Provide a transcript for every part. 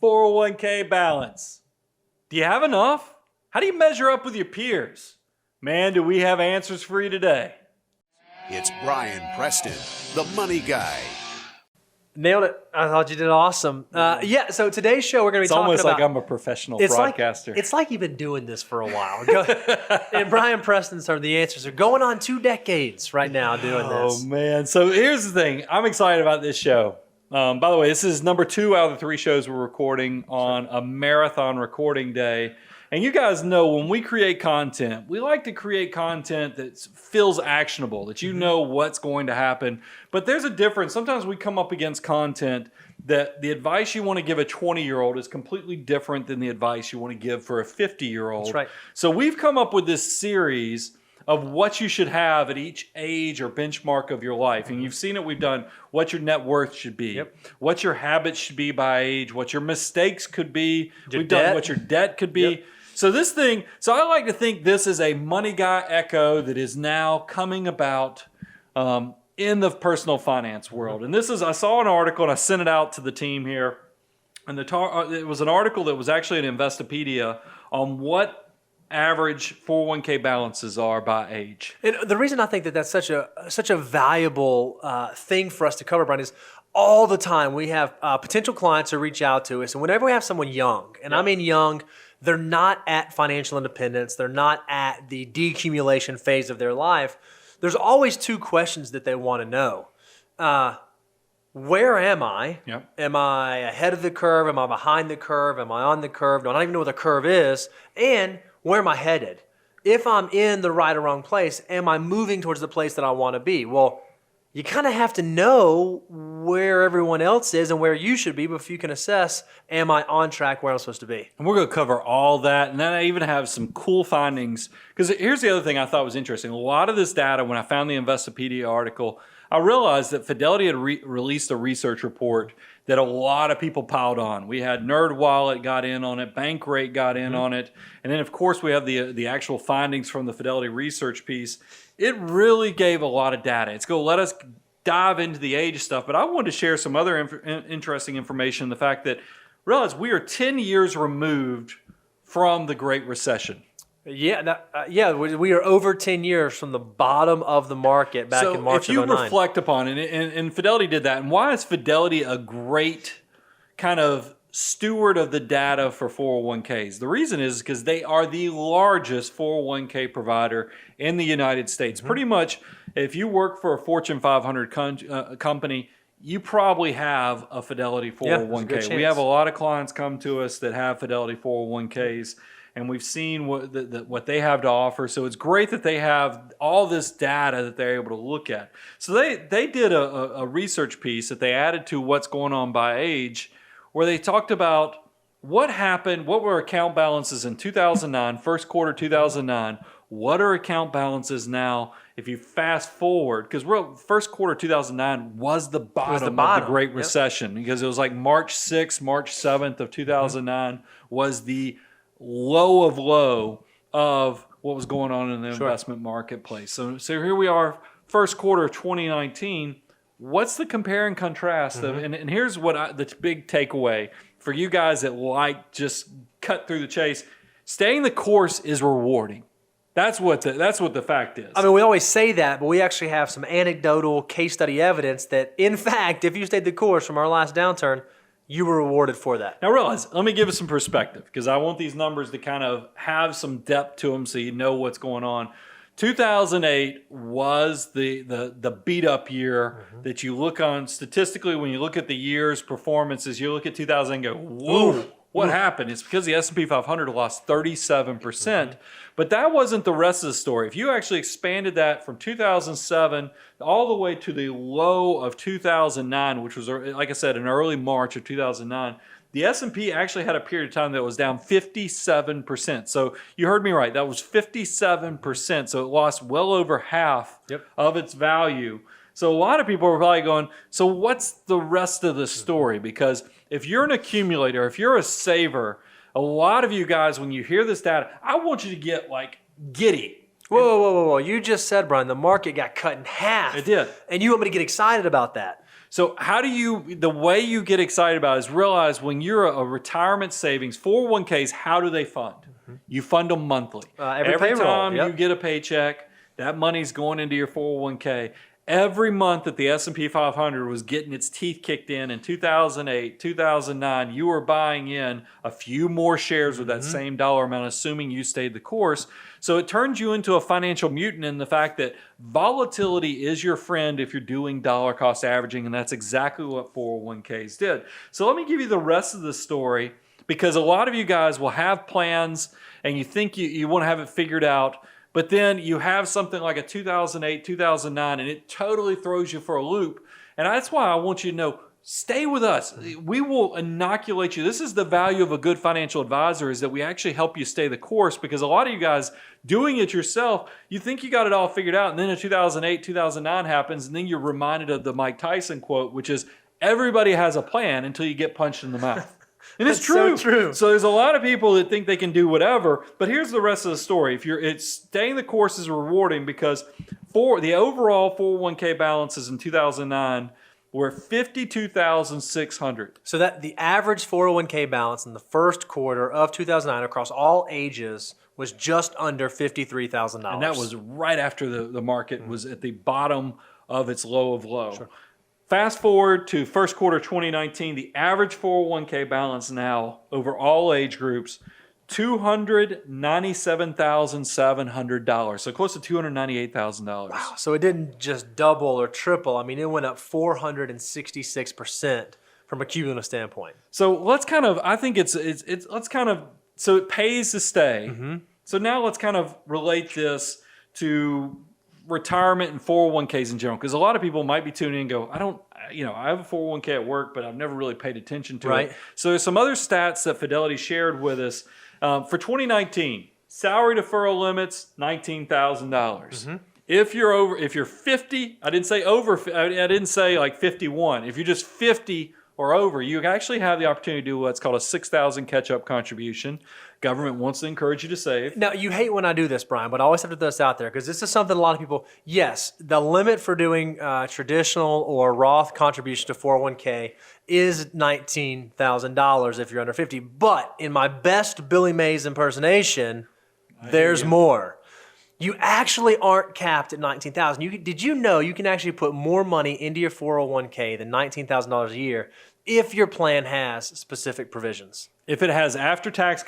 401k balance. Do you have enough? How do you measure up with your peers? Man, do we have answers for you today. It's Brian Preston, the money guy. Nailed it. I thought you did awesome. So today's show we're going to be talking about... It's almost like I'm a professional broadcaster. It's like you've been doing this for a while. And Brian Preston's term, the answers are going on 2 decades right now doing this. Oh, man. So here's the thing. I'm excited about this show. By the way, this is number 2 out of the 3 shows we're recording on a marathon recording day. And you guys know when we create content, we like to create content that feels actionable, that you know what's going to happen. But there's a difference. Sometimes we come up against content that the advice you want to give a 20-year-old is completely different than the advice you want to give for a 50-year-old. That's right. So we've come up with this series of what you should have at each age or benchmark of your life. And you've seen it. We've done what your net worth should be, what your habits should be by age, what your mistakes could be. We've done what your debt could be. So I like to think this is a money guy echo that is now coming about in the personal finance world. And I saw an article and I sent it out to the team here. And it was an article that was actually an Investopedia on what average 401k balances are by age. And the reason I think that that's such a valuable thing for us to cover, Brian, is all the time we have potential clients who reach out to us. And whenever we have someone young, and I mean young, they're not at financial independence. They're not at the decumulation phase of their life. There's always 2 questions that they want to know. Where am I? Yep. Am I ahead of the curve? Am I behind the curve? Am I on the curve? Do I not even know what the curve is? And where am I headed? If I'm in the right or wrong place, am I moving towards the place that I want to be? Well, you kind of have to know where everyone else is and where you should be before you can assess, am I on track where I'm supposed to be? And we're going to cover all that. And then I even have some cool findings. Because here's the other thing I thought was interesting. A lot of this data, when I found the Investopedia article, I realized that Fidelity had released a research report that a lot of people piled on. We had NerdWallet got in on it, Bankrate got in on it, and then of course we have the actual findings from the Fidelity research piece. It really gave a lot of data. It's going to let us dive into the age stuff, but I wanted to share some other interesting information, the fact that realize we are 10 years removed from the Great Recession. We are over 10 years from the bottom of the market back in March of 2009. So if you reflect upon it, and Fidelity did that, and why is Fidelity a great kind of steward of the data for 401ks? The reason is because they are the largest 401k provider in the United States. Pretty much, if you work for a Fortune 500 company, you probably have a Fidelity 401k. We have a lot of clients come to us that have Fidelity 401ks. And we've seen what they have to offer. So it's great that they have all this data that they're able to look at. So they did a research piece that they added to what's going on by age, where they talked about what happened, what were account balances in 2009, first quarter 2009, what are account balances now if you fast forward, because first quarter 2009 was the bottom of the Great Recession, because it was like March 6th, March 7th of 2009 was the low of low of what was going on in the investment marketplace. So here we are, first quarter of 2019. What's the compare and contrast of? And here's what the big takeaway for you guys that like just cut through the chase. Staying the course is rewarding. That's what the fact is. I mean, we always say that, but we actually have some anecdotal case study evidence that, in fact, if you stayed the course from our last downturn, you were rewarded for that. Now realize, let me give us some perspective, because I want these numbers to kind of have some depth to them so you know what's going on. 2008 was the beat up year that you look on statistically. When you look at the year's performances, you look at 2000 and go, whoa, what happened? It's because the S&P 500 lost 37%. But that wasn't the rest of the story. If you actually expanded that from 2007 all the way to the low of 2009, which was, like I said, in early March of 2009, the S&P actually had a period of time that was down 57%. So you heard me right. That was 57%. So it lost well over half of its value. So a lot of people are probably going, so what's the rest of the story? Because if you're an accumulator, if you're a saver, a lot of you guys, when you hear this data, I want you to get like giddy. Whoa. You just said, Brian, the market got cut in half. It did. And you want me to get excited about that. So the way you get excited about it is realize when you're a retirement savings, 401ks, how do they fund? You fund them monthly. Every payroll, time yep. you get a paycheck, that money's going into your 401k. Every month that the S&P 500 was getting its teeth kicked in 2008, 2009, you were buying in a few more shares with that same dollar amount, assuming you stayed the course. So it turns you into a financial mutant in the fact that volatility is your friend if you're doing dollar cost averaging, and that's exactly what 401ks did. So let me give you the rest of the story, because a lot of you guys will have plans and you think you want to have it figured out, but then you have something like a 2008, 2009, and it totally throws you for a loop. And that's why I want you to know, stay with us. We will inoculate you. This is the value of a good financial advisor, is that we actually help you stay the course, because a lot of you guys doing it yourself, you think you got it all figured out, and then in 2008, 2009 happens, and then you're reminded of the Mike Tyson quote, which is, everybody has a plan until you get punched in the mouth. And it's true. So true. So there's a lot of people that think they can do whatever, but here's the rest of the story. It's staying the course is rewarding, because for the overall 401k balances in 2009 were $52,600. So that the average 401k balance in the first quarter of 2009 across all ages was just under $53,000. And that was right after the market was at the bottom of its low of low. Sure. Fast forward to first quarter 2019, the average 401k balance now over all age groups, $297,700, so close to $298,000. Wow. So it didn't just double or triple. I mean, it went up 466% from a cumulative standpoint. So let's kind of, so it pays to stay. So now let's kind of relate this to retirement and 401ks in general, because a lot of people might be tuning in and go, I have a 401k at work, but I've never really paid attention to it. So there's some other stats that Fidelity shared with us. For 2019, salary deferral limits, $19,000. If you're 50, I didn't say like 51. If you're just 50 or over, you actually have the opportunity to do what's called a $6,000 catch-up contribution. Government wants to encourage you to save. Now, you hate when I do this, Brian, but I always have to throw this out there, because this is something a lot of people, yes, the limit for doing traditional or Roth contribution to 401k is $19,000 if you're under 50. But in my best Billy Mays impersonation, there's more. You actually aren't capped at $19,000. Did you know you can actually put more money into your 401k than $19,000 a year if your plan has specific provisions? If it has after-tax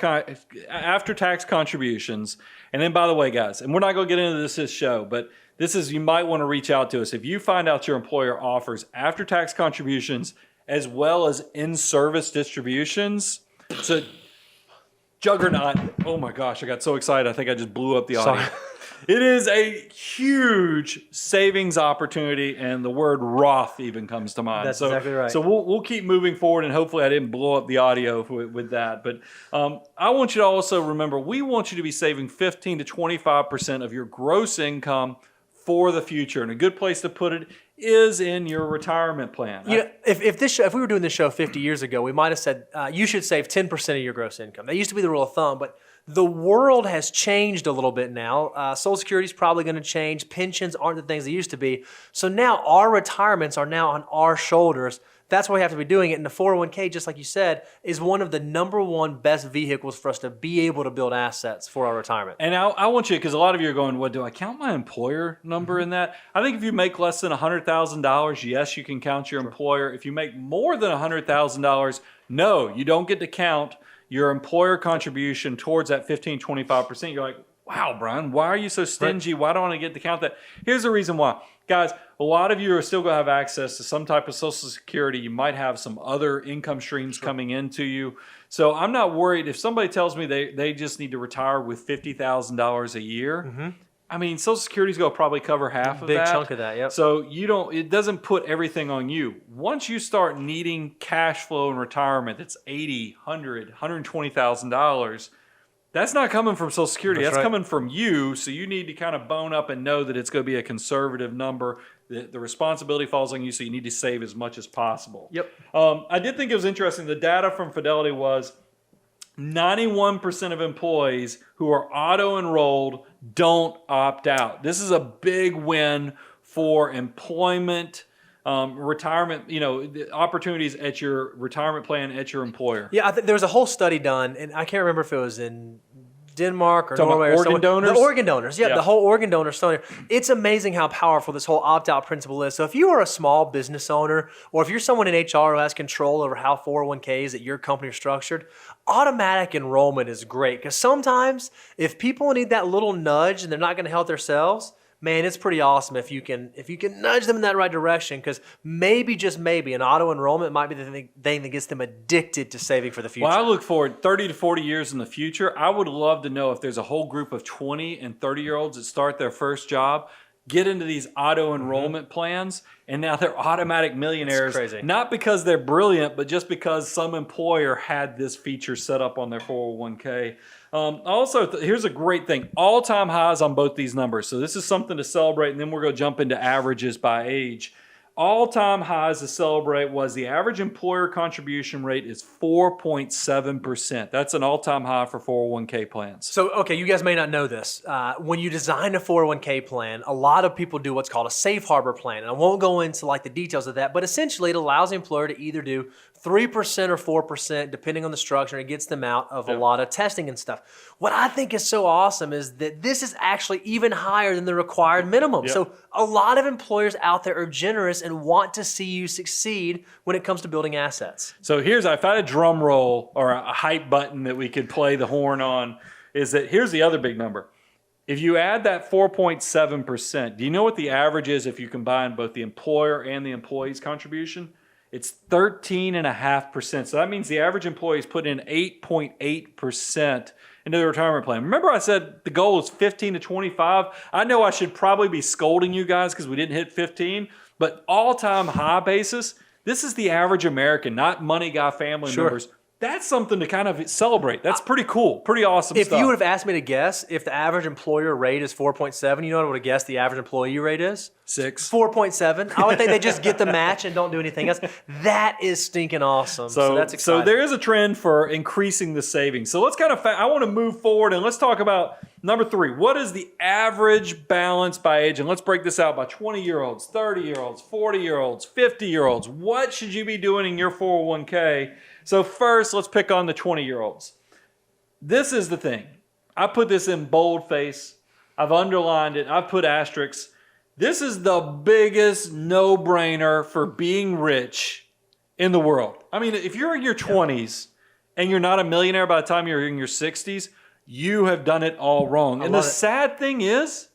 contributions, and then by the way, guys, and we're not going to get into this show, but you might want to reach out to us. If you find out your employer offers after-tax contributions as well as in-service distributions, it's a juggernaut. Oh my gosh, I got so excited. I think I just blew up the audio. Sorry. It is a huge savings opportunity, and the word Roth even comes to mind. That's exactly right. So we'll keep moving forward, and hopefully I didn't blow up the audio with that. But I want you to also remember, we want you to be saving 15 to 25% of your gross income for the future. And a good place to put it is in your retirement plan. If we were doing this show 50 years ago, we might have said you should save 10% of your gross income. That used to be the rule of thumb, but the world has changed a little bit now. Social Security is probably going to change. Pensions aren't the things they used to be. So now our retirements are now on our shoulders. That's why we have to be doing it. And the 401k, just like you said, is one of the number one best vehicles for us to be able to build assets for our retirement. And I want you, because a lot of you are going, well, do I count my employer number in that? I think if you make less than $100,000, yes, you can count your employer. If you make more than $100,000, no, you don't get to count your employer contribution towards that 15, 25%. You're like, wow, Brian, why are you so stingy? Why don't I get to count that? Here's the reason why. Guys, a lot of you are still going to have access to some type of Social Security. You might have some other income streams coming into you. So I'm not worried. If somebody tells me they just need to retire with $50,000 a year, I mean, Social Security's going to probably cover half of that. Big chunk of that, yep. So it doesn't put everything on you. Once you start needing cash flow in retirement that's $80,000, $100,000, $120,000, that's not coming from Social Security. That's coming from you. So you need to kind of bone up and know that it's going to be a conservative number. The responsibility falls on you, so you need to save as much as possible. Yep. I did think it was interesting. The data from Fidelity was 91% of employees who are auto-enrolled don't opt out. This is a big win for employment retirement, the opportunities at your retirement plan at your employer. Yeah, there was a whole study done, and I can't remember if it was in Denmark or Talking Norway about or organ somewhere. donors? The organ donors, Yeah. the whole organ donor study. It's amazing how powerful this whole opt-out principle is. So if you are a small business owner, or if you're someone in HR who has control over how 401ks at your company are structured, automatic enrollment is great. Because sometimes if people need that little nudge and they're not going to help themselves, man, it's pretty awesome if you can nudge them in that right direction, because maybe, just maybe, an auto enrollment might be the thing that gets them addicted to saving for the future. Well, I look forward 30 to 40 years in the future. I would love to know if there's a whole group of 20 and 30-year-olds that start their first job, get into these auto enrollment plans, and now they're automatic millionaires. That's crazy. Not because they're brilliant, but just because some employer had this feature set up on their 401k. Also, here's a great thing. All-time highs on both these numbers. So this is something to celebrate, and then we're going to jump into averages by age. All-time highs to celebrate was the average employer contribution rate is 4.7%. That's an all-time high for 401k plans. So, okay, you guys may not know this. When you design a 401k plan, a lot of people do what's called a safe harbor plan. And I won't go into like the details of that, but essentially it allows the employer to either do 3% or 4%, depending on the structure, and it gets them out of a lot of testing and stuff. What I think is so awesome is that this is actually even higher than the required minimum. Yep. So a lot of employers out there are generous and want to see you succeed when it comes to building assets. So if I had a drum roll or a hype button that we could play the horn on, is that here's the other big number. If you add that 4.7%, do you know what the average is if you combine both the employer and the employee's contribution? It's 13.5%. So that means the average employee is putting in 8.8% into the retirement plan. Remember I said the goal is 15 to 25? I know I should probably be scolding you guys because we didn't hit 15, but all-time high basis, this is the average American, not money guy family members. That's something to kind of celebrate. That's pretty cool, pretty awesome If stuff. you would have asked me to guess, if the average employer rate is 4.7, you know what I would have guessed the average employee rate is? 6. 4.7. I would think they just get the match and don't do anything else. That is stinking awesome. So that's exciting. So there is a trend for increasing the savings. So let's kind of, I want to move forward and let's talk about number 3. What is the average balance by age? And let's break this out by 20-year-olds, 30-year-olds, 40-year-olds, 50-year-olds. What should you be doing in your 401k? So first, let's pick on the 20-year-olds. This is the thing. I put this in boldface. I've underlined it. I've put asterisks. This is the biggest no-brainer for being rich in the world. I mean, if you're in your 20s and you're not a millionaire by the time you're in your 60s, you have done it all wrong. And the sad thing is,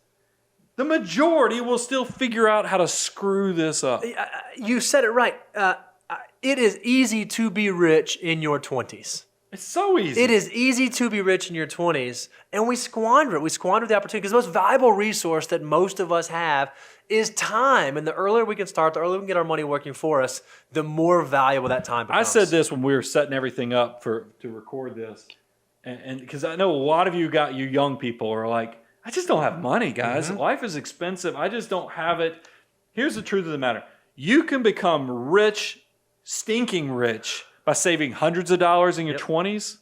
the majority will still figure out how to screw this up. You said it right. It is easy to be rich in your 20s. It's so easy. It is easy to be rich in your 20s, and we squander it. We squander the opportunity because the most valuable resource that most of us have is time. And the earlier we can start, the earlier we can get our money working for us, the more valuable that time becomes. I said this when we were setting everything up to record this, and because I know a lot of you young people are like, I just don't have money, guys. Life is expensive. I just don't have it. Here's the truth of the matter. You can become rich, stinking rich, by saving hundreds of dollars in your 20s.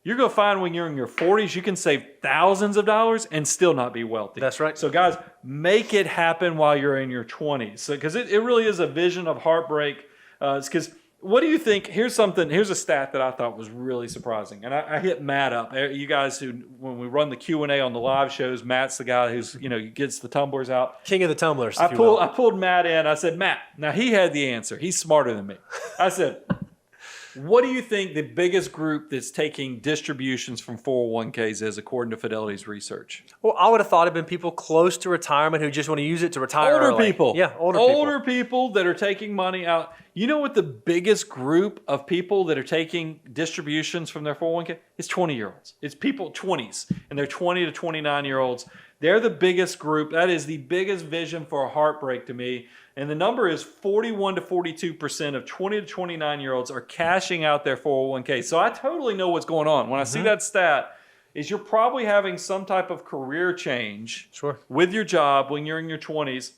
You're going to find when you're in your 40s, you can save thousands of dollars and still not be wealthy. That's right. So guys, make it happen while you're in your 20s. Because it really is a vision of heartbreak. Because what do you think? Here's a stat that I thought was really surprising. And I hit Matt up. You guys when we run the Q&A on the live shows, Matt's the guy who's, gets the tumblers out. King of the tumblers, I pulled Matt in. I said, Matt, now he had the answer. He's smarter than me. I said, what do you think the biggest group that's taking distributions from 401ks is, according to Fidelity's research? Well, I would have thought it'd been people close to retirement who just want to use it to retire Older early. people. Yeah, older people that are taking money out. You know what the biggest group of people that are taking distributions from their 401k? It's 20-year-olds. It's people 20s, and they're 20 to 29-year-olds. They're the biggest group. That is the biggest vision for a heartbreak to me. And the number is 41 to 42% of 20 to 29-year-olds are cashing out their 401k. So I totally know what's going on. When I see that stat, is you're probably having some type of career change with your job when you're in your 20s.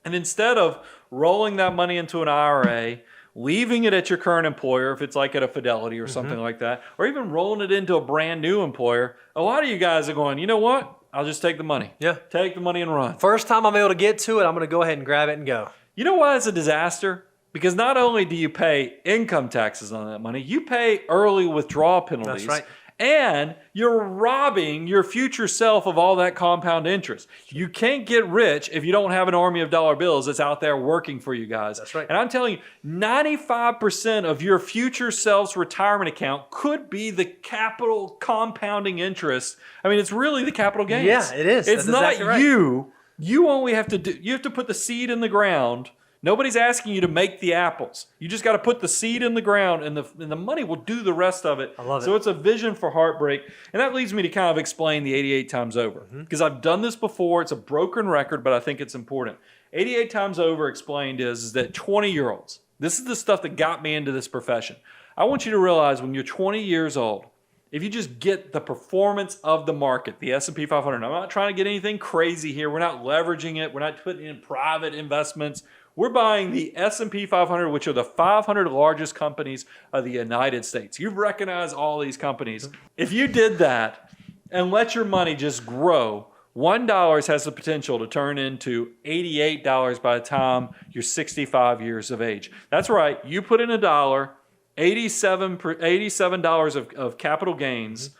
And instead of rolling that money into an IRA, leaving it at your current employer, if it's like at a Fidelity or something like that, or even rolling it into a brand new employer, a lot of you guys are going, you know what? I'll just take the money. Yeah. Take the money and run. First time I'm able to get to it, I'm going to go ahead and grab it and go. You know why it's a disaster? Because not only do you pay income taxes on that money, you pay early withdrawal penalties. That's right. And you're robbing your future self of all that compound interest. You can't get rich if you don't have an army of dollar bills that's out there working for you guys. That's right. And I'm telling you, 95% of your future self's retirement account could be the capital compounding interest. I mean, it's really the capital gains. Yeah, it is. It's That's not exactly right. you. You only have to you have to put the seed in the ground. Nobody's asking you to make the apples. You just got to put the seed in the ground, and the money will do the rest of it. I love it. So it's a vision for heartbreak. And that leads me to kind of explain the 88 times over. Because I've done this before. It's a broken record, but I think it's important. 88 times over explained is that 20-year-olds, this is the stuff that got me into this profession. I want you to realize when you're 20 years old, if you just get the performance of the market, the S&P 500, I'm not trying to get anything crazy here. We're not leveraging it. We're not putting in private investments. We're buying the S&P 500, which are the 500 largest companies of the United States. You recognize all these companies. If you did that and let your money just grow, $1 has the potential to turn into $88 by the time you're 65 years of age. That's right. You put in $1, $87 of capital gains,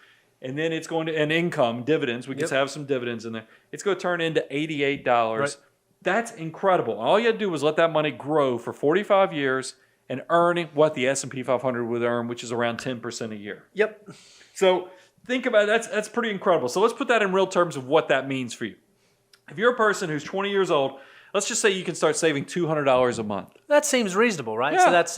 and then it's going to, and income, dividends. We can have some dividends in there. It's going to turn into $88. Right. That's incredible. All you had to do was let that money grow for 45 years and earn what the S&P 500 would earn, which is around 10% a year. Yep. So think about it. That's pretty incredible. So let's put that in real terms of what that means for you. If you're a person who's 20 years old, let's just say you can start saving $200 a month. That seems reasonable, right? Yeah. So that's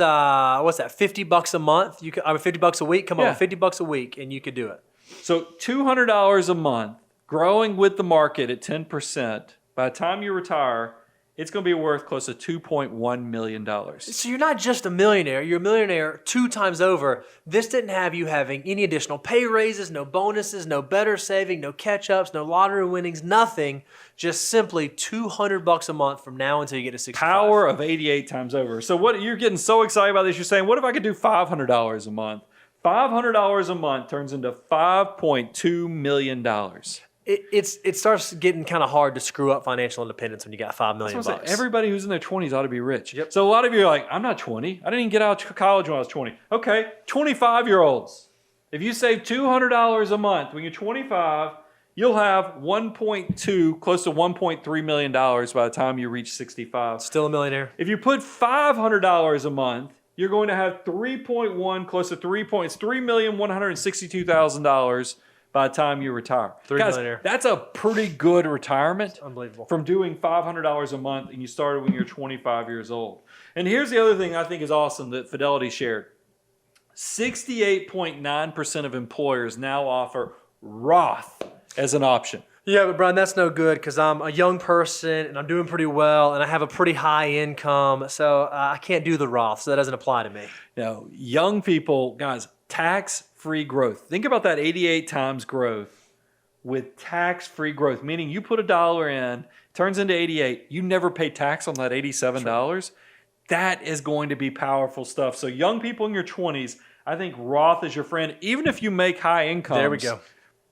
what's that? $50 a month. You could, $50 a week. Come on, $50 a week, and you could do it. So $200 a month, growing with the market at 10%. By the time you retire, it's going to be worth close to $2.1 million. So you're not just a millionaire. You're a millionaire 2 times over. This didn't have you having any additional pay raises, no bonuses, no better saving, no catch-ups, no lottery winnings, nothing. Just simply $200 a month from now until you get to 65. Power of 88 times over. So what you're getting so excited about this, you're saying, what if I could do $500 a month? $500 a month turns into $5.2 million. It starts getting kind of hard to screw up financial independence when you got $5 million. Everybody who's in their 20s ought to be rich. Yep. So a lot of you are like, I'm not 20. I didn't even get out of college when I was 20. Okay, 25-year-olds. If you save $200 a month when you're 25, you'll have 1.2, close to $1.3 million by the time you reach 65. Still a millionaire. If you put $500 a month, you're going to have 3.1, close to 3 points, $3,162,000 by the time you retire. Guys, millionaire. That's a pretty good retirement. Unbelievable. From doing $500 a month, and you started when you're 25 years old. And here's the other thing I think is awesome that Fidelity shared. 68.9% of employers now offer Roth as an option. Yeah, but Brian, that's no good because I'm a young person and I'm doing pretty well and I have a pretty high income, so I can't do the Roth, so that doesn't apply to me. Now, young people, guys, tax-free growth. Think about that 88 times growth with tax-free growth, meaning you put $1 in, turns into 88. You never pay tax on that $87. Sure. That is going to be powerful stuff. So young people in your 20s, I think Roth is your friend. Even if you make high incomes. There we go.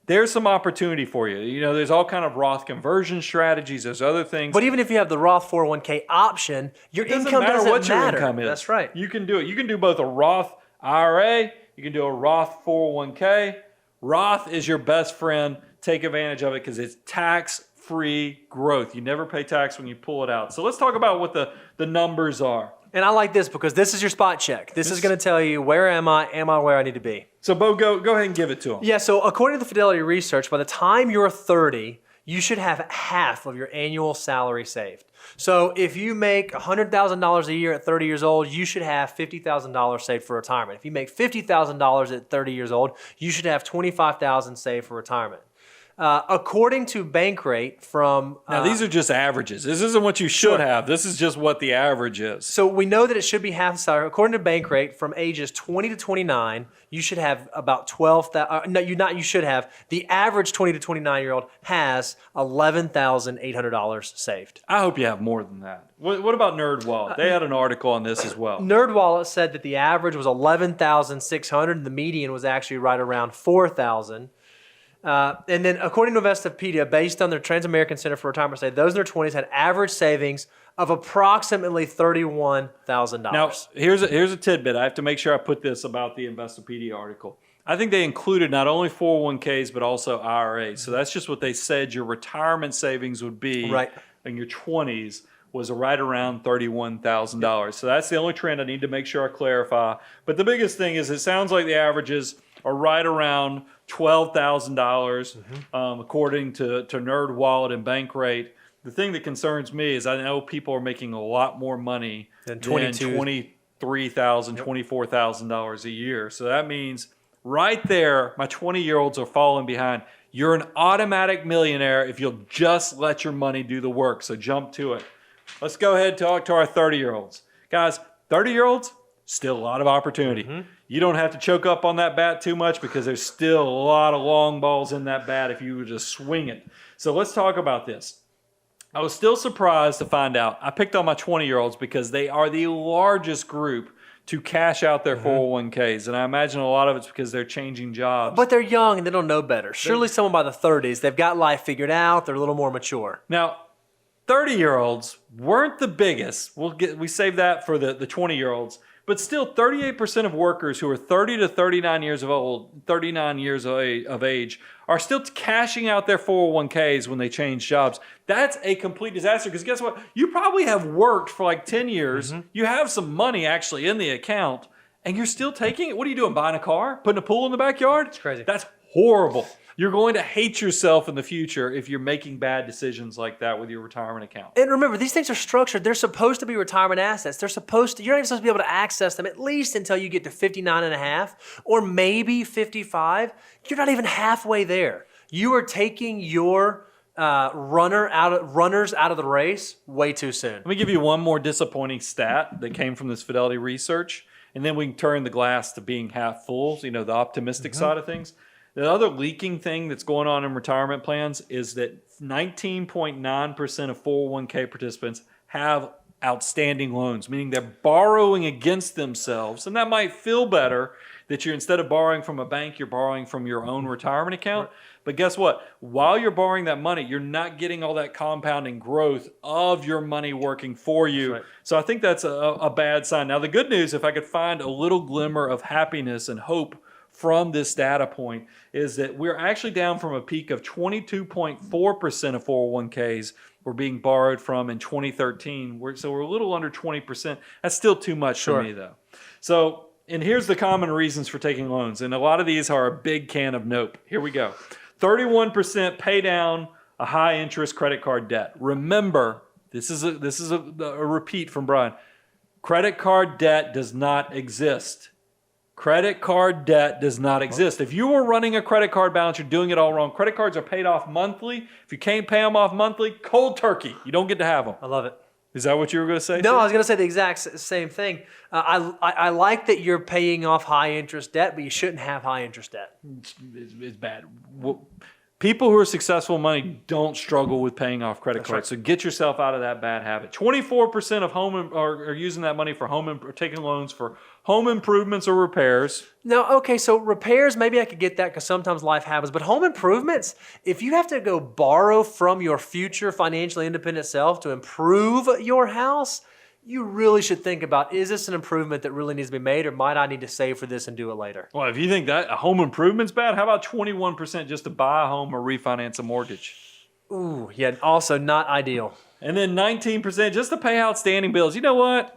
There's some opportunity for you. You know, there's all kind of Roth conversion strategies. There's other things. But even if you have the Roth 401k option, your income doesn't matter. What your income is. That's right. You can do it. You can do both a Roth IRA. You can do a Roth 401k. Roth is your best friend. Take advantage of it because it's tax-free growth. You never pay tax when you pull it out. So let's talk about what the numbers are. And I like this because this is your spot check. This is going to tell you where am I where I need to be. So Bo, go ahead and give it to them. Yeah, so according to the Fidelity research, by the time you're 30, you should have half of your annual salary saved. So if you make $100,000 a year at 30 years old, you should have $50,000 saved for retirement. If you make $50,000 at 30 years old, you should have $25,000 saved for retirement. According to Bankrate from... Now, these are just averages. This isn't what you should have. This is just what the average is. So we know that it should be half the salary. According to Bankrate, from ages 20 to 29, you should have about 12,000... you should have. The average 20 to 29-year-old has $11,800 saved. I hope you have more than that. What about NerdWallet? They had an article on this as well. NerdWallet said that the average was $11,600. The median was actually right around $4,000. And then according to Investopedia, based on their Trans-American Center for Retirement Studies, those in their 20s had average savings of approximately $31,000. Now, here's a tidbit. I have to make sure I put this about the Investopedia article. I think they included not only 401ks, but also IRAs. So that's just what they said your retirement savings would be in your 20s was right around $31,000. So that's the only trend I need to make sure I clarify. But the biggest thing is it sounds like the averages are right around $12,000 according to NerdWallet and Bankrate. The thing that concerns me is I know people are making a lot more money than $23,000, $24,000 a year. So that means right there, my 20-year-olds are falling behind. You're an automatic millionaire if you'll just let your money do the work. So jump to it. Let's go ahead and talk to our 30-year-olds. Guys, 30-year-olds, still a lot of opportunity. You don't have to choke up on that bat too much because there's still a lot of long balls in that bat if you would just swing it. So let's talk about this. I was still surprised to find out. I picked on my 20-year-olds because they are the largest group to cash out their 401ks. And I imagine a lot of it's because they're changing jobs. But they're young and they don't know better. Surely someone by the 30s, they've got life figured out. They're a little more mature. Now, 30-year-olds weren't the biggest. We save that for the 20-year-olds. But still, 38% of workers who are 30 to 39 years of age are still cashing out their 401ks when they change jobs. That's a complete disaster because guess what? You probably have worked for like 10 years. You have some money actually in the account, and you're still taking it. What are you doing? Buying a car? Putting a pool in the backyard? It's crazy. That's horrible. You're going to hate yourself in the future if you're making bad decisions like that with your retirement account. And remember, these things are structured. They're supposed to be retirement assets. You're not even supposed to be able to access them at least until you get to 59 and a half or maybe 55. You're not even halfway there. You are taking your runners out of the race way too soon. Let me give you one more disappointing stat that came from this Fidelity research, and then we can turn the glass to being half full, the optimistic side of things. The other leaking thing that's going on in retirement plans is that 19.9% of 401k participants have outstanding loans, meaning they're borrowing against themselves. And that might feel better that you're instead of borrowing from a bank, you're borrowing from your own retirement account. But guess what? While you're borrowing that money, you're not getting all that compounding growth of your money working for you. So I think that's a bad sign. Now, the good news, if I could find a little glimmer of happiness and hope from this data point, is that we're actually down from a peak of 22.4% of 401ks were being borrowed from in 2013. So we're a little under 20%. That's still too much for me, though. So, and here's the common reasons for taking loans. And a lot of these are a big can of nope. Here we go. 31% pay down a high interest credit card debt. Remember, this is a repeat from Brian. Credit card debt does not exist. Credit card debt does not exist. If you were running a credit card balance, you're doing it all wrong. Credit cards are paid off monthly. If you can't pay them off monthly, cold turkey. You don't get to have them. I love it. Is that what you were going to say? No, I was going to say the exact same thing. I like that you're paying off high interest debt, but you shouldn't have high interest debt. It's bad. People who are successful in money don't struggle with paying off credit cards. So get yourself out of that bad habit. 24% of are using that money for or taking loans for home improvements or repairs. No, okay, so repairs, maybe I could get that because sometimes life happens. But home improvements, if you have to go borrow from your future financially independent self to improve your house, you really should think about, is this an improvement that really needs to be made, or might I need to save for this and do it later? Well, if you think that a home improvement's bad, how about 21% just to buy a home or refinance a mortgage? Ooh, yeah, also not ideal. And then 19% just to pay outstanding bills. You know what?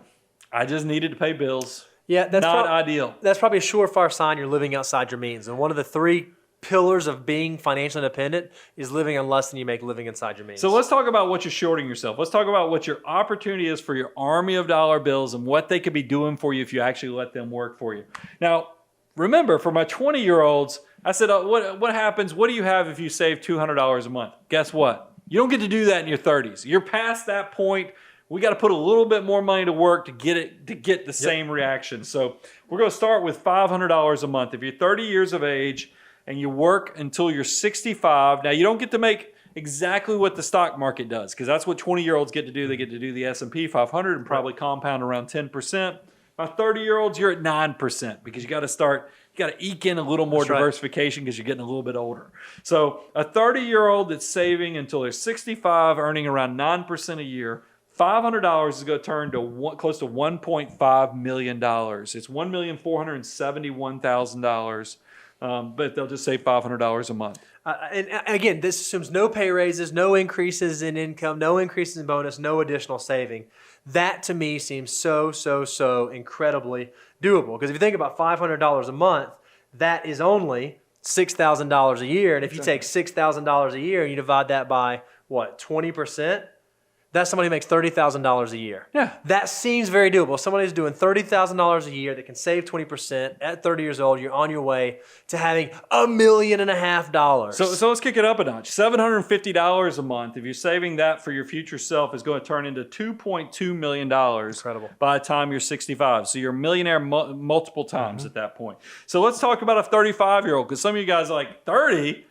I just needed to pay bills. Yeah, that's not ideal. That's probably a surefire sign you're living outside your means. And one of the 3 pillars of being financially independent is living on less than you make living inside your means. So let's talk about what you're shorting yourself. Let's talk about what your opportunity is for your army of dollar bills and what they could be doing for you if you actually let them work for you. Now, remember, for my 20-year-olds, I said, what happens? What do you have if you save $200 a month? Guess what? You don't get to do that in your 30s. You're past that point. We got to put a little bit more money to work to get the same reaction. So we're going to start with $500 a month. If you're 30 years of age and you work until you're 65, now you don't get to make exactly what the stock market does because that's what 20-year-olds get to do. They get to do the S&P 500 and probably compound around 10%. My 30-year-olds, you're at 9% because you got to start got to eke in a little more That's right. diversification because you're getting a little bit older. So a 30-year-old that's saving until they're 65, earning around 9% a year, $500 is going to turn to close to $1.5 million. It's $1,471,000, but they'll just save $500 a month. And again, this assumes no pay raises, no increases in income, no increases in bonus, no additional saving. That to me seems so incredibly doable. Because if you think about $500 a month, that is only $6,000 a year. And if you take $6,000 a year and you divide that by, what, 20%? That's somebody who makes $30,000 a year. Yeah. That seems very doable. Somebody who's doing $30,000 a year that can save 20% at 30 years old, you're on your way to having $1.5 million. So let's kick it up a notch. $750 a month, if you're saving that for your future self, is going to turn into $2.2 million. Incredible. By the time you're 65. So you're a millionaire multiple times at that point. So let's talk about a 35-year-old, because some of you guys are like, 30?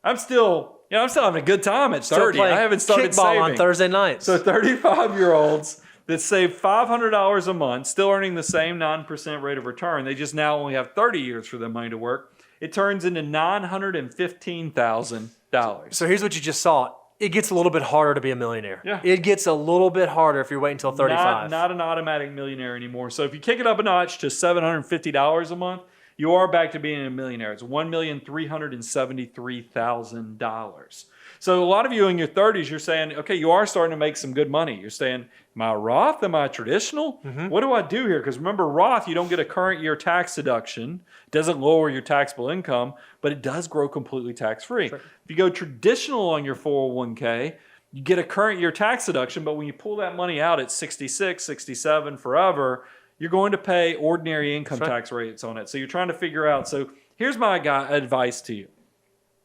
I'm still having a good time at 30. I haven't started kickball saving. on Thursday nights. So 35-year-olds that save $500 a month, still earning the same 9% rate of return. They just now only have 30 years for their money to work. It turns into $915,000. So here's what you just saw. It gets a little bit harder to be a millionaire. Yeah. It gets a little bit harder if you're waiting until 35. Not an automatic millionaire anymore. So if you kick it up a notch to $750 a month, you are back to being a millionaire. It's $1,373,000. So a lot of you in your 30s, you're saying, okay, you are starting to make some good money. You're saying, am I Roth? Am I traditional? What do I do here? Because remember, Roth, you don't get a current year tax deduction. It doesn't lower your taxable income, but it does grow completely tax-free. Sure. If you go traditional on your 401k, you get a current year tax deduction, but when you pull that money out at 66, 67, forever, you're going to pay ordinary income tax rates on it. So you're trying to figure out. So here's my advice to you.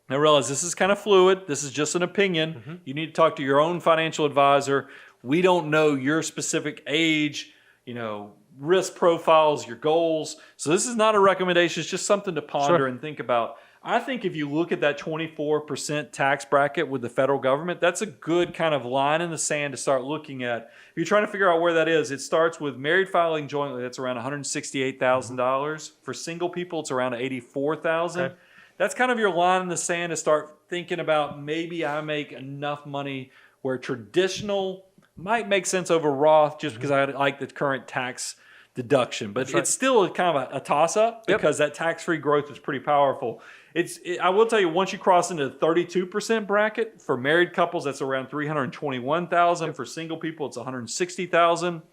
Now realize this is kind of fluid. This is just an opinion. You need to talk to your own financial advisor. We don't know your specific age, risk profiles, your goals. So this is not a recommendation. It's just something to ponder and think about. I think if you look at that 24% tax bracket with the federal government, that's a good kind of line in the sand to start looking at. If you're trying to figure out where that is, it starts with married filing jointly. That's around $168,000. For single people, it's around $84,000. Okay. That's kind of your line in the sand to start thinking about, maybe I make enough money where traditional might make sense over Roth just because I like the current tax deduction. But it's still kind of a toss-up because that tax-free growth is pretty powerful. I will tell you, once you cross into the 32% bracket, for married couples, that's around $321,000. For single people, it's $160,000.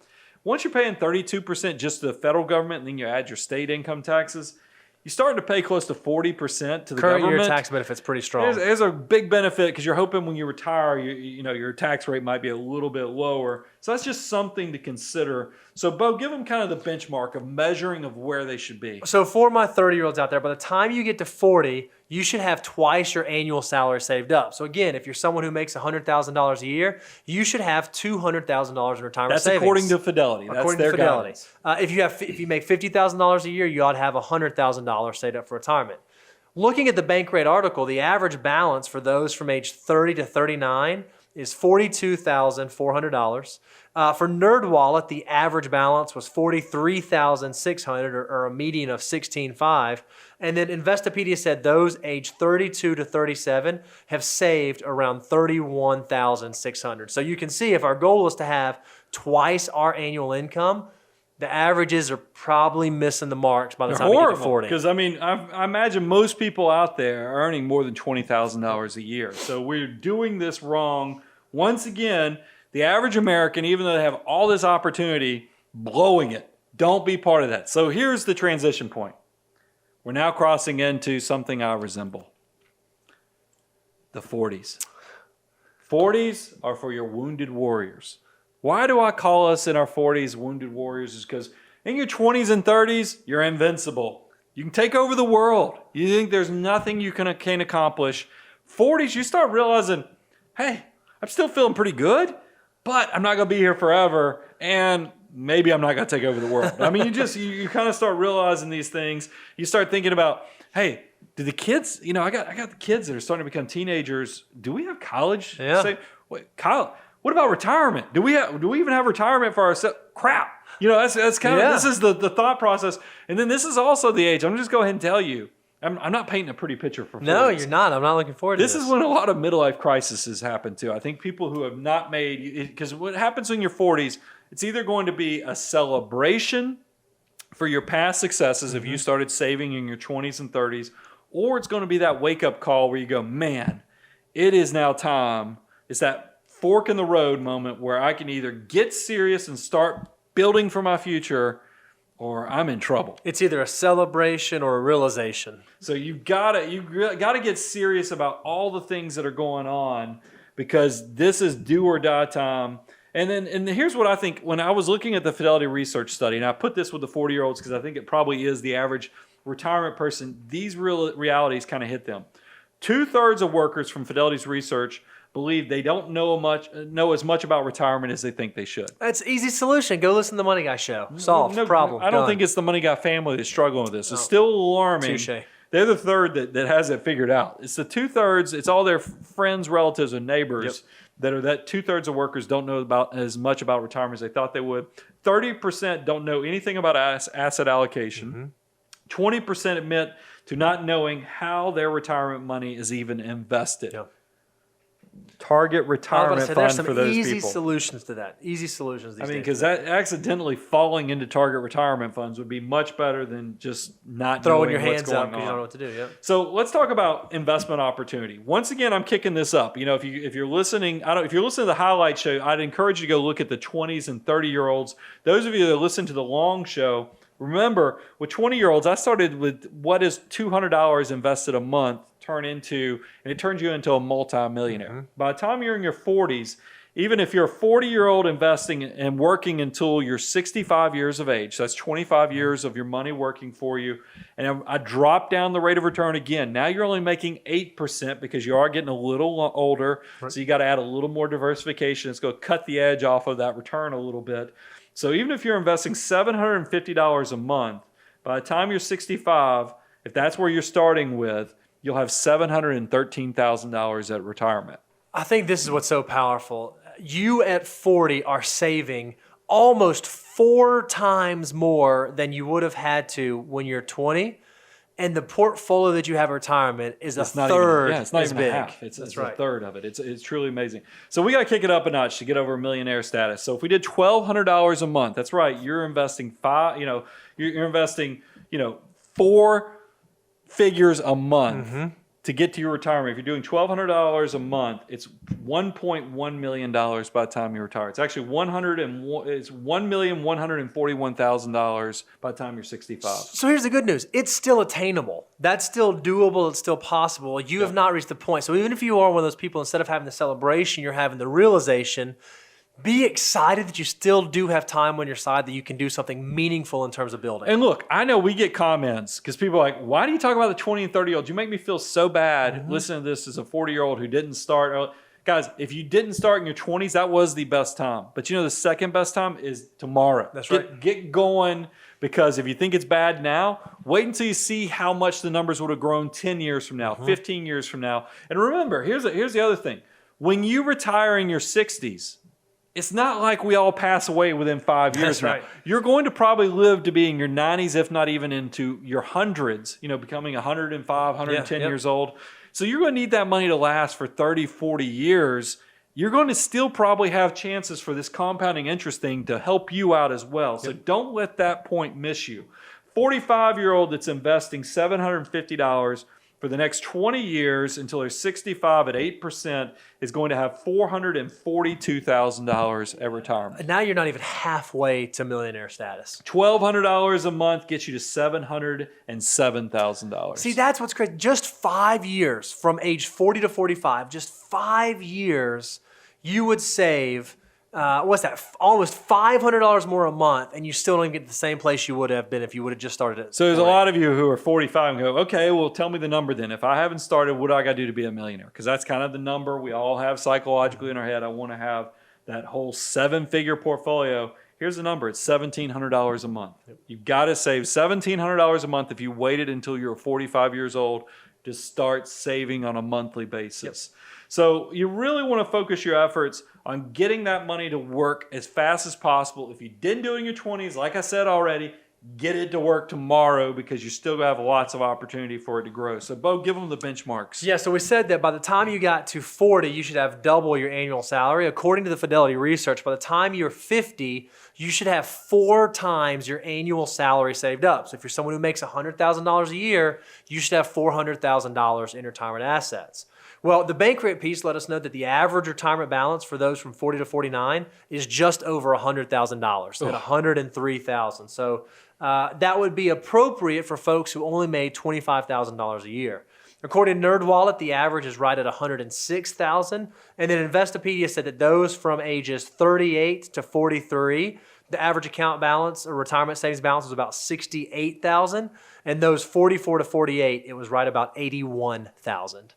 Once you're paying 32% just to the federal government, and then you add your state income taxes, you're starting to pay close to 40% to the Current government. year tax benefit's pretty strong. There's a big benefit because you're hoping when you retire, your tax rate might be a little bit lower. So that's just something to consider. So, Bo, give them kind of the benchmark of measuring of where they should be. So for my 30-year-olds out there, by the time you get to 40, you should have twice your annual salary saved up. So again, if you're someone who makes $100,000 a year, you should have $200,000 in retirement savings. That's according to Fidelity. That's their Fidelity. guidance. If you make $50,000 a year, you ought to have $100,000 saved up for retirement. Looking at the Bankrate article, the average balance for those from age 30 to 39 is $42,400. For NerdWallet, the average balance was $43,600, or a median of $16,500. And then Investopedia said those age 32 to 37 have saved around $31,600. So you can see, if our goal is to have twice our annual income, the averages are probably missing the marks by the time you get to 40. Because, I imagine most people out there are earning more than $20,000 a year. So we're doing this wrong. Once again, the average American, even though they have all this opportunity, blowing it. Don't be part of that. So here's the transition point. We're now crossing into something I resemble. The 40s. 40s are for your wounded warriors. Why do I call us in our 40s wounded warriors? Is because in your 20s and 30s, you're invincible. You can take over the world. You think there's nothing you can accomplish. 40s, you start realizing, hey, I'm still feeling pretty good, but I'm not going to be here forever, and maybe I'm not going to take over the world. You kind of start realizing these things. You start thinking about, hey, do the kids, I got the kids that are starting to become teenagers. Do we have college? Yeah. Wait, college? What about retirement? Do we even have retirement for ourselves? Crap. You know, that's kind of, Yeah. this is the thought process. And then this is also the age. I'm just go ahead and tell you, I'm not painting a pretty picture for 40s. No, you're not. I'm not looking forward to this. This is when a lot of midlife crises happen too. I think people who have not made, because what happens in your 40s, it's either going to be a celebration for your past successes if you started saving in your 20s and 30s, or it's going to be that wake-up call where you go, man, it is now time. It's that fork in the road moment where I can either get serious and start building for my future, or I'm in trouble. It's either a celebration or a realization. So you gotta get serious about all the things that are going on, because this is do or die time. And here's what I think. When I was looking at the Fidelity Research study, and I put this with the 40-year-olds because I think it probably is the average retirement person, these realities kind of hit them. 2/3 of workers from Fidelity's research believe they don't know as much about retirement as they think they should. That's an easy solution. Go listen to the Money Guy show. Solved. Problem. I don't Done. think it's the Money Guy family that's struggling with this. It's still alarming. Touche. They're the third that has it figured out. It's the 2/3. It's all their friends, relatives, and neighbors that 2/3 of workers don't know about as much about retirement as they thought they would. 30% don't know anything about asset allocation. 20% admit to not knowing how their retirement money is even invested. Yep. Target retirement There's fund some for those easy people. solutions to that. Easy solutions these I mean, days. because that accidentally falling into target retirement funds would be much better than just not throwing knowing your what's hands going up because you on. don't know what to do. Yeah. So let's talk about investment opportunity. Once again, I'm kicking this up. You know, if you're listening, if you're listening to the highlight show, I'd encourage you to go look at the 20s and 30-year-olds. Those of you that listen to the long show, remember with 20-year-olds, I started with what is $200 invested a month and it turns you into a multi-millionaire. By the time you're in your 40s, even if you're a 40-year-old investing and working until you're 65 years of age, so that's 25 years of your money working for you, and I dropped down the rate of return again. Now you're only making 8% because you are getting a little older, so you got to add a little more diversification. It's going to cut the edge off of that return a little bit. So even if you're investing $750 a month, by the time you're 65, if that's where you're starting with, you'll have $713,000 at retirement. I think this is what's so powerful. You at 40 are saving almost 4 times more than you would have had to when you're 20. And the portfolio that you have in retirement is It's a not third even, it's not as even big. a half. It's right. a third of it. It's truly amazing. So we got to kick it up a notch to get over millionaire status. So if we did $1,200 a month, that's right. You're investing you're investing 4 figures a month to get to your retirement. If you're doing $1,200 a month, it's $1.1 million by the time you retire. It's actually $1,141,000 by the time you're 65. So here's the good news. It's still attainable. That's still doable. It's still possible. You have not reached the point. So even if you are one of those people, instead of having the celebration, you're having the realization. Be excited that you still do have time on your side, that you can do something meaningful in terms of building. And look, I know we get comments because people are like, why do you talk about the 20 and 30-year-olds? You make me feel so bad listening to this as a 40-year-old who didn't start early. Guys, if you didn't start in your 20s, that was the best time. But the second best time is tomorrow. That's right. Get going, because if you think it's bad now, wait until you see how much the numbers would have grown 10 years from now, 15 years from now. And remember, here's the other thing. When you retire in your 60s, it's not like we all pass away within 5 years. That's right. Now. You're going to probably live to be in your 90s, if not even into your hundreds, becoming 105, 110 years old. So you're going to need that money to last for 30, 40 years. You're going to still probably have chances for this compounding interest thing to help you out as well. So don't let that point miss you. 45-year-old that's investing $750 for the next 20 years until they're 65 at 8% is going to have $442,000 at retirement. Now you're not even halfway to millionaire status. $1,200 a month gets you to $707,000. See, that's what's crazy. Just 5 years from age 40 to 45, just 5 years, you would save, almost $500 more a month, and you still don't even get to the same place you would have been if you would have just started it. So there's a lot of you who are 45 and go, okay, well, tell me the number then. If I haven't started, what do I got to do to be a millionaire? Because that's kind of the number we all have psychologically in our head. I want to have that whole 7-figure portfolio. Here's the number. It's $1,700 a month. You've got to save $1,700 a month if you waited until you're 45 years old to start saving on a monthly basis. So you really want to focus your efforts on getting that money to work as fast as possible. If you didn't do it in your 20s, like I said already, get it to work tomorrow because you still have lots of opportunity for it to grow. So, Bo, give them the benchmarks. Yeah, so we said that by the time you got to 40, you should have double your annual salary. According to the Fidelity research, by the time you're 50, you should have 4 times your annual salary saved up. So if you're someone who makes $100,000 a year, you should have $400,000 in retirement assets. Well, the bank rate piece let us know that the average retirement balance for those from 40 to 49 is just over $100,000, at $103,000. So that would be appropriate for folks who only made $25,000 a year. According to NerdWallet, the average is right at $106,000. And then Investopedia said that those from ages 38 to 43, the average account balance or retirement savings balance was about $68,000. And those 44 to 48, it was right about $81,000.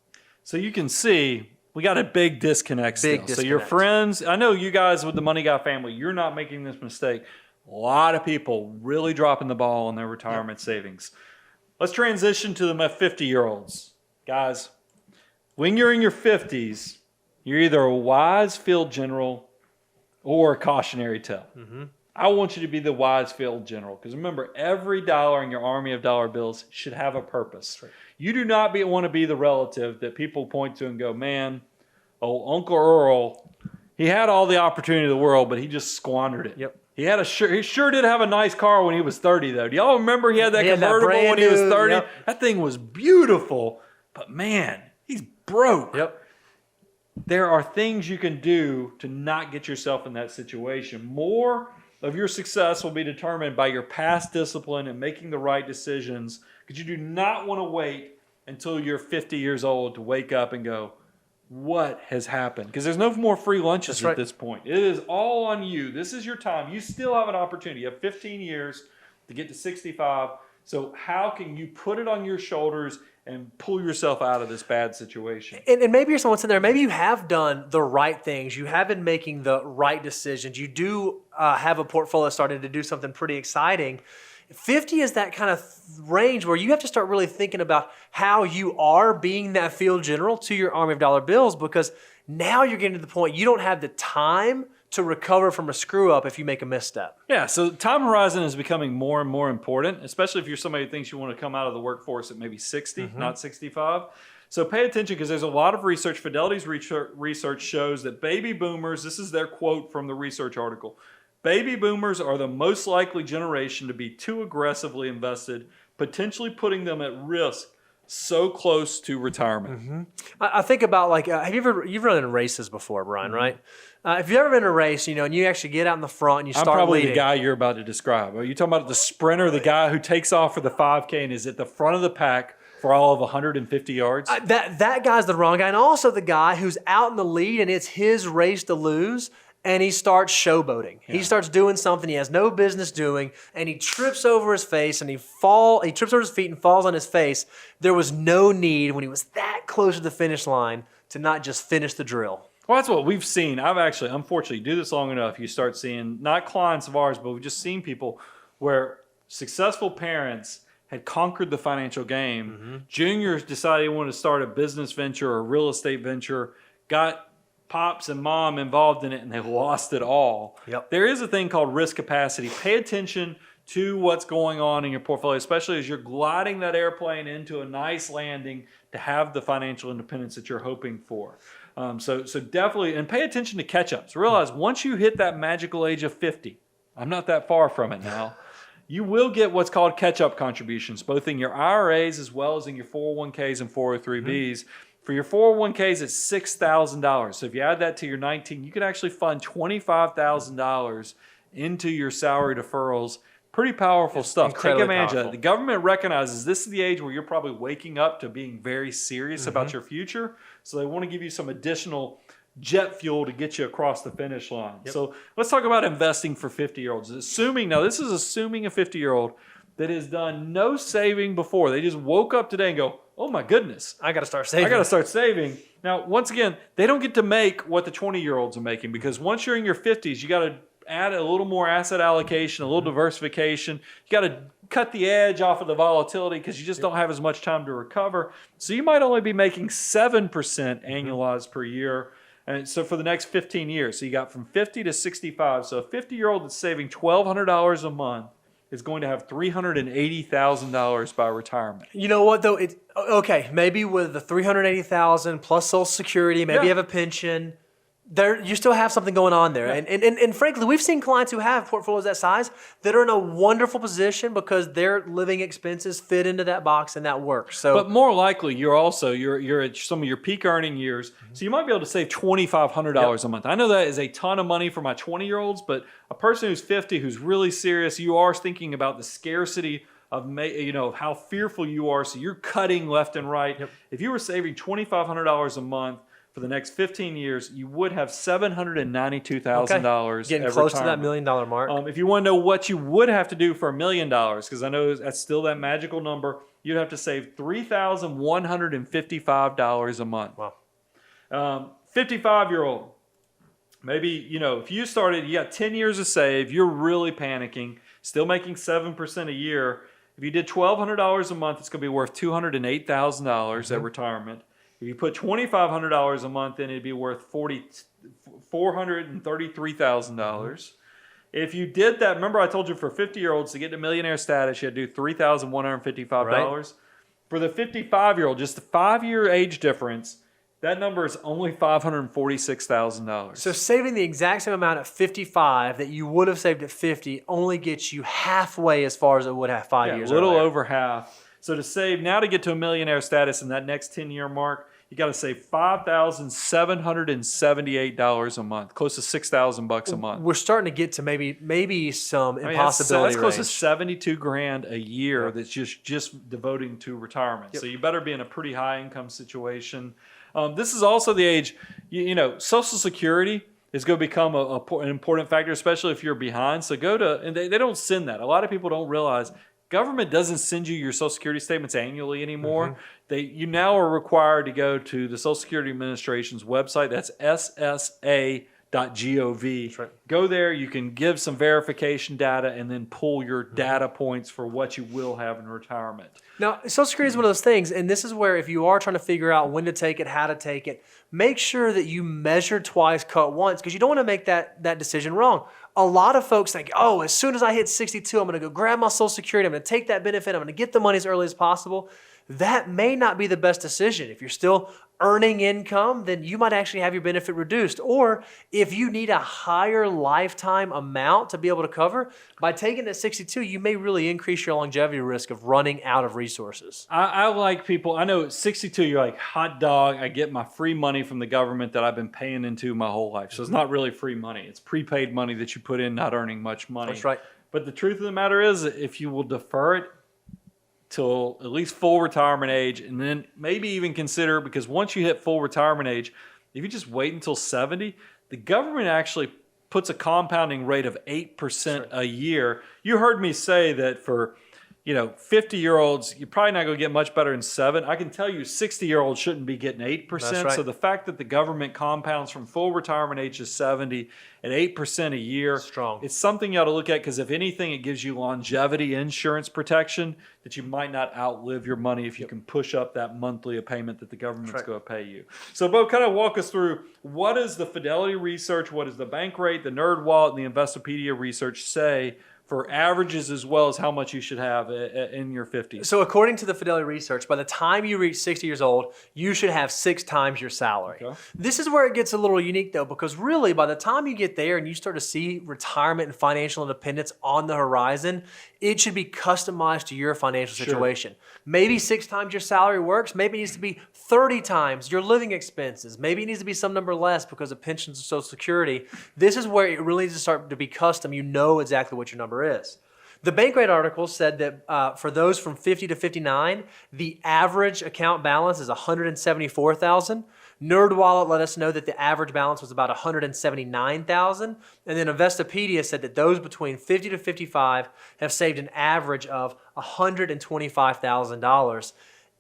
So you can see we got a big disconnect still. Big disconnect. So your friends, I know you guys with the Money Guy family, you're not making this mistake. A lot of people really dropping the ball on their retirement savings. Let's transition to the 50-year-olds. Guys, when you're in your 50s, you're either a wise field general or a cautionary tale. I want you to be the wise field general because remember, every dollar in your army of dollar bills should have a purpose. Right. You do not want to be the relative that people point to and go, man, oh, Uncle Earl, he had all the opportunity in the world, but he just squandered it. Yep. He sure did have a nice car when he was 30, though. Do y'all remember he had that convertible when he was 30? Yep. That thing was beautiful, but man, he's broke. Yep. There are things you can do to not get yourself in that situation. More of your success will be determined by your past discipline and making the right decisions, because you do not want to wait until you're 50 years old to wake up and go, what has happened? Because there's no more free lunches at this point. It is all on you. This is your time. You still have an opportunity. You have 15 years to get to 65. So how can you put it on your shoulders and pull yourself out of this bad situation? And maybe you're someone sitting there, maybe you have done the right things. You have been making the right decisions. You do have a portfolio starting to do something pretty exciting. 50 is that kind of range where you have to start really thinking about how you are being that field general to your army of dollar bills, because now you're getting to the point you don't have the time to recover from a screw up if you make a misstep. Yeah, so time horizon is becoming more and more important, especially if you're somebody who thinks you want to come out of the workforce at maybe 60, not 65. So pay attention, because there's a lot of research. Fidelity's research shows that baby boomers, this is their quote from the research article, baby boomers are the most likely generation to be too aggressively invested, potentially putting them at risk so close to retirement. I think about you've run in races before, Brian, right? If you've ever been in a race, and you actually get out in the front and you start leading. I'm probably the guy you're about to describe. Are you talking about the sprinter, the guy who takes off for the 5K and is at the front of the pack for all of 150 yards? That guy's the wrong guy. And also the guy who's out in the lead and it's his race to lose, and he starts showboating. Yeah. He starts doing something he has no business doing, and he trips over his face, and he trips over his feet and falls on his face. There was no need when he was that close to the finish line to not just finish the drill. Well, that's what we've seen. I've actually, unfortunately, do this long enough, you start seeing, not clients of ours, but we've just seen people where successful parents had conquered the financial game. Juniors decided they wanted to start a business venture or a real estate venture, got pops and mom involved in it, and they lost it all. Yep. There is a thing called risk capacity. Pay attention to what's going on in your portfolio, especially as you're gliding that airplane into a nice landing to have the financial independence that you're hoping for. So definitely, and pay attention to catch-ups. Realize once you hit that magical age of 50, I'm not that far from it now, you will get what's called catch-up contributions, both in your IRAs as well as in your 401ks and 403bs. For your 401ks, it's $6,000. So if you add that to your 19, you can actually fund $25,000 into your salary deferrals. Pretty powerful stuff. Take advantage of it. The government recognizes this is the age where you're probably waking up to being very serious about your future. So they want to give you some additional jet fuel to get you across the finish line. Yep. So let's talk about investing for 50-year-olds. Now this is assuming a 50-year-old that has done no saving before. They just woke up today and go, oh my goodness, I got to start saving. Now, once again, they don't get to make what the 20-year-olds are making, because once you're in your 50s, you got to add a little more asset allocation, a little diversification. You got to cut the edge off of the volatility because you just don't have as much time to recover. So you might only be making 7% annualized per year. And so for the next 15 years, so you got from 50 to 65. So a 50-year-old that's saving $1,200 a month is going to have $380,000 by retirement. You know what though? Okay. Maybe with the $380,000 plus Social Security, maybe you have a pension. There, you still have something going on there. Yeah. And frankly, we've seen clients who have portfolios that size that are in a wonderful position because their living expenses fit into that box and that works. So, but more likely, you're at some of your peak earning years, so you might be able to save $2,500 a month. I know that is a ton of money for my 20-year-olds, but a person who's 50, who's really serious, you are thinking about the scarcity of how fearful you are, so you're cutting left and right. Yep. If you were saving $2,500 a month for the next 15 years, you would have $792,000. Getting close to that $1 million mark. If you want to know what you would have to do for $1 million, because I know that's still that magical number, you'd have to save $3,155 a month. Wow. 55-year-old, maybe, if you got 10 years to save, you're really panicking, still making 7% a year. If you did $1,200 a month, it's going to be worth $208,000 at retirement. If you put $2,500 a month in, it'd be worth $433,000. If you did that, remember I told you for 50-year-olds to get to millionaire status, you had to do $3,155. Right. For the 55-year-old, just the 5-year age difference, that number is only $546,000. So saving the exact same amount at 55 that you would have saved at 50 only gets you halfway as far as it would have 5 years a little earlier. over half. So to get to a millionaire status in that next 10-year mark, you got to save $5,778 a month, close to $6,000 a month. We're starting to get to maybe some impossibility. That's close to $72,000 a year. That's just devoting to retirement. Yep. So you better be in a pretty high income situation. This is also the age. Social Security is going to become an important factor, especially if you're behind. So and they don't send that. A lot of people don't realize. Government doesn't send you your Social Security statements annually anymore. You now are required to go to the Social Security Administration's website. That's ssa.gov. That's right. Go there. You can give some verification data and then pull your data points for what you will have in retirement. Now, Social Security is one of those things, and this is where if you are trying to figure out when to take it, how to take it, make sure that you measure twice, cut once, because you don't want to make that decision wrong. A lot of folks think, as soon as I hit 62, I'm going to go grab my Social Security, I'm going to take that benefit, I'm going to get the money as early as possible. That may not be the best decision. If you're still earning income, then you might actually have your benefit reduced. Or if you need a higher lifetime amount to be able to cover, by taking it at 62, you may really increase your longevity risk of running out of resources. I like people, I know at 62, you're like, hot dog, I get my free money from the government that I've been paying into my whole life. So it's not really free money. It's prepaid money that you put in, not earning much money. That's right. But the truth of the matter is, if you will defer it till at least full retirement age, and then maybe even consider, because once you hit full retirement age, if you just wait until 70, the government actually puts a compounding rate of 8% a year. You heard me say that for 50-year-olds, you're probably not going to get much better than 7. I can tell you 60-year-olds shouldn't be getting 8%. That's right. So the fact that the government compounds from full retirement age to 70 at 8% a year, strong. It's something you ought to look at, because if anything, it gives you longevity insurance protection that you might not outlive your money if you can push up that monthly payment that the government's going to pay you. So, Bo, kind of walk us through, what does the Fidelity research, what does the Bank Rate, the Nerd Wallet, and the Investopedia research say for averages as well as how much you should have in your 50s? So according to the Fidelity research, by the time you reach 60 years old, you should have 6 times your salary. Okay. This is where it gets a little unique though, because really by the time you get there and you start to see retirement and financial independence on the horizon, it should be customized to your financial situation. Maybe 6 times your salary works. Maybe it needs to be 30 times your living expenses. Maybe it needs to be some number less because of pensions and Social Security. This is where it really needs to start to be custom. You know exactly what your number is. The Bank Rate article said that for those from 50 to 59, the average account balance is $174,000. NerdWallet let us know that the average balance was about $179,000. And then Investopedia said that those between 50 to 55 have saved an average of $125,000.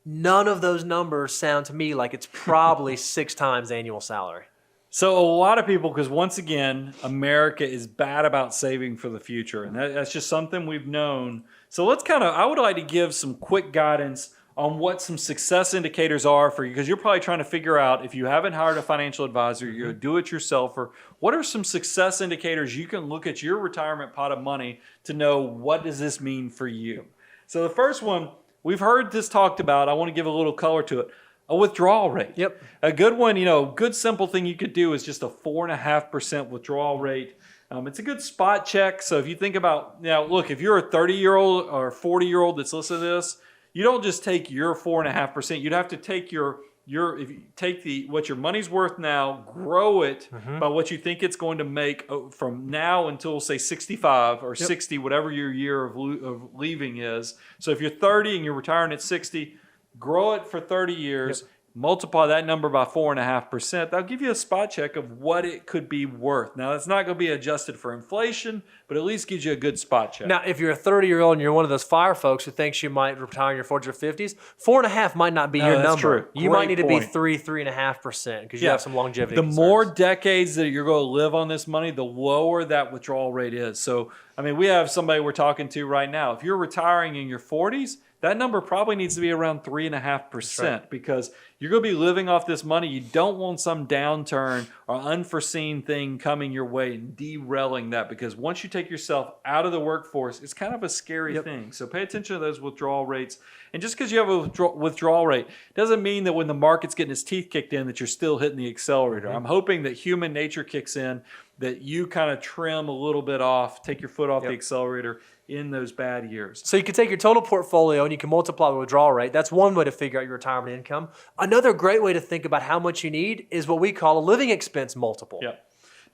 None of those numbers sound to me like it's probably 6 times annual salary. So a lot of people, because once again, America is bad about saving for the future, and that's just something we've known. So I would like to give some quick guidance on what some success indicators are for you, because you're probably trying to figure out, if you haven't hired a financial advisor, you're a do-it-yourselfer, what are some success indicators you can look at your retirement pot of money to know what does this mean for you? So the first one, we've heard this talked about. I want to give a little color to it. A withdrawal rate. Yep. A good one, good simple thing you could do is just a 4.5% withdrawal rate. It's a good spot check. So if you think about, now look, if you're a 30-year-old or 40-year-old that's listening to this, you don't just take your 4.5%. You'd have to take if you take what your money's worth now, grow it by what you think it's going to make from now until say 65 or 60, whatever your year of leaving is. So if you're 30 and you're retiring at 60, grow it for 30 years, multiply that number by 4.5%. That'll give you a spot check of what it could be worth. Now, it's not going to be adjusted for inflation, but at least gives you a good spot check. Now, if you're a 30-year-old and you're one of those fire folks who thinks you might retire in your 40s or 50s, 4.5 might not be your that's number. true. You Great might need to point. be 3.5% because you have some longevity The concerns. more decades that you're going to live on this money, the lower that withdrawal rate is. So, I mean, we have somebody we're talking to right now. If you're retiring in your 40s, that number probably needs to be around 3.5% because you're going to be living off this money. You don't want some downturn or unforeseen thing coming your way and derailing that, because once you take yourself out of the workforce, it's kind of a scary thing. So pay attention to those withdrawal rates. And just because you have a withdrawal rate doesn't mean that when the market's getting its teeth kicked in that you're still hitting the accelerator. I'm hoping that human nature kicks in, that you kind of trim a little bit off, take your foot off the accelerator in those bad years. So you can take your total portfolio and you can multiply the withdrawal rate. That's one way to figure out your retirement income. Another great way to think about how much you need is what we call a living expense multiple. Yeah.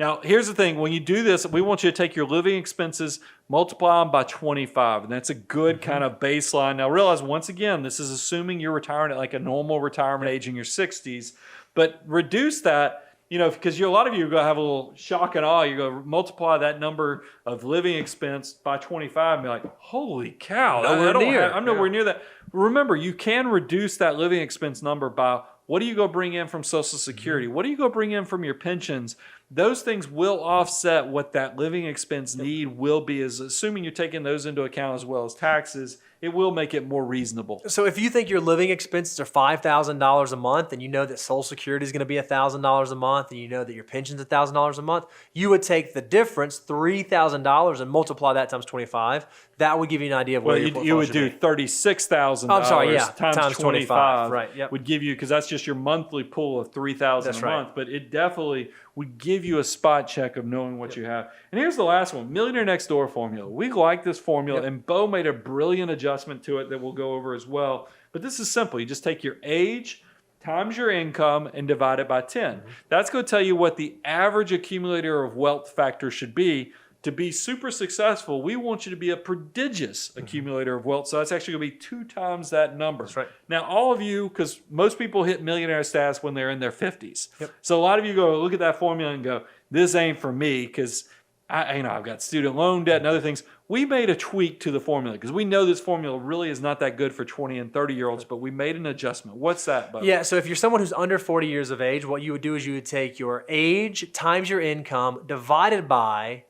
Now, here's the thing. When you do this, we want you to take your living expenses, multiply them by 25, and that's a good kind of baseline. Now, realize, once again, this is assuming you're retiring at like a normal retirement age in your 60s, but reduce that, because a lot of you are going to have a little shock and awe. You're going to multiply that number of living expense by 25 and be like, holy cow, I'm nowhere near that. Remember, you can reduce that living expense number by what do you go bring in from Social Security? What do you go bring in from your pensions? Those things will offset what that living expense need will be, is assuming you're taking those into account as well as taxes. It will make it more reasonable. So if you think your living expenses are $5,000 a month and you know that Social Security is going to be $1,000 a month and you know that your pension's $1,000 a month, you would take the difference, $3,000, and multiply that times 25. That would give you an idea of where your portfolio you would should do be. $36,000 times 25. Right, yep. Would give you, because that's just your monthly pool of $3,000 a month, but it definitely would give you a spot check of knowing what you have. And here's the last one, Millionaire Next Door formula. We like this formula, and Bo made a brilliant adjustment to it that we'll go over as well. But this is simple. You just take your age times your income and divide it by 10. That's going to tell you what the average accumulator of wealth factor should be. To be super successful, we want you to be a prodigious accumulator of wealth. So that's actually going to be 2 times that number. That's right. Now, all of you, because most people hit millionaire status when they're in their 50s. So a lot of you go look at that formula and go, this ain't for me, because I've got student loan debt and other things. We made a tweak to the formula because we know this formula really is not that good for 20 and 30-year-olds, but we made an adjustment. What's that, Bo? Yeah, so if you're someone who's under 40 years of age, what you would do is you would take your age times your income divided by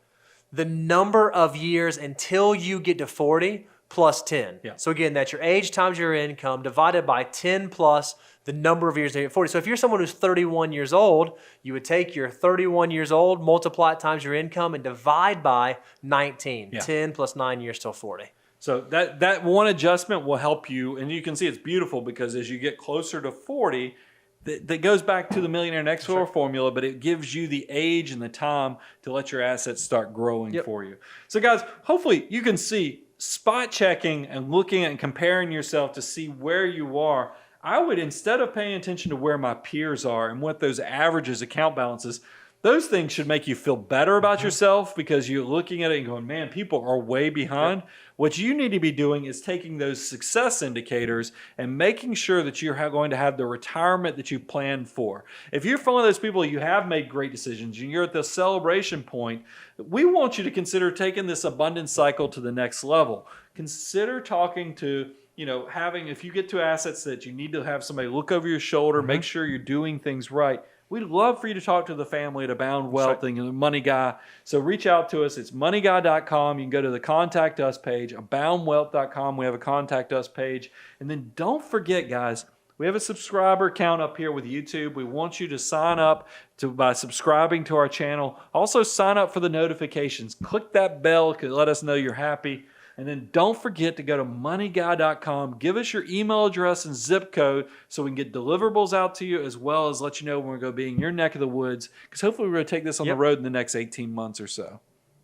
the number of years until you get to 40 plus 10. Yeah. So again, that's your age times your income divided by 10 plus the number of years until you get 40. So if you're someone who's 31 years old, you would take your 31 years old, multiply it times your income, and divide by 19. 10 plus 9 years till 40. So that one adjustment will help you, and you can see it's beautiful because as you get closer to 40, that goes back to the Millionaire Next Door formula, but it gives you the age and the time to let your assets start growing for you. So guys, hopefully you can see spot checking and looking at and comparing yourself to see where you are. I would, instead of paying attention to where my peers are and what those averages, account balances, those things should make you feel better about yourself because you're looking at it and going, man, people are way behind. What you need to be doing is taking those success indicators and making sure that you're going to have the retirement that you planned for. If you're one of those people, you have made great decisions and you're at the celebration point, we want you to consider taking this abundance cycle to the next level. Consider talking to, if you get to assets that you need to have somebody look over your shoulder, make sure you're doing things right. We'd love for you to talk to the family at Abound Wealth and the Money Guy. So reach out to us. It's moneyguy.com. You can go to the Contact Us page, aboundwealth.com. We have a Contact Us page. And then don't forget, guys, we have a subscriber count up here with YouTube. We want you to sign up by subscribing to our channel. Also, sign up for the notifications. Click that bell to let us know you're happy. And then don't forget to go to moneyguy.com. Give us your email address and zip code so we can get deliverables out to you, as well as let you know when we're going to be in your neck of the woods. Because hopefully we're going to take this on the road in the next 18 months or so.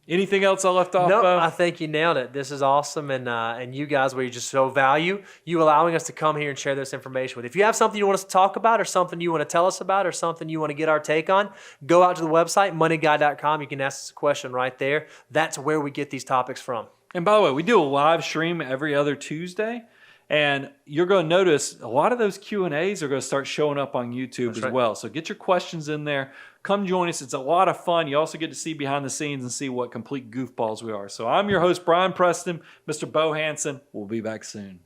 Anything else I left off? No, I think you nailed it. This is awesome, and you guys, we just so value you allowing us to come here and share this information with. If you have something you want us to talk about, or something you want to tell us about, or something you want to get our take on, go out to the website moneyguy.com. You can ask us a question right there. That's where we get these topics from. And by the way, we do a live stream every other Tuesday, and you're going to notice a lot of those Q&As are going to start showing up on YouTube as well. So get your questions in there. Come join us. It's a lot of fun. You also get to see behind the scenes and see what complete goofballs we are. So I'm your host, Brian Preston, Mr. Bo Hansen. We'll be back soon.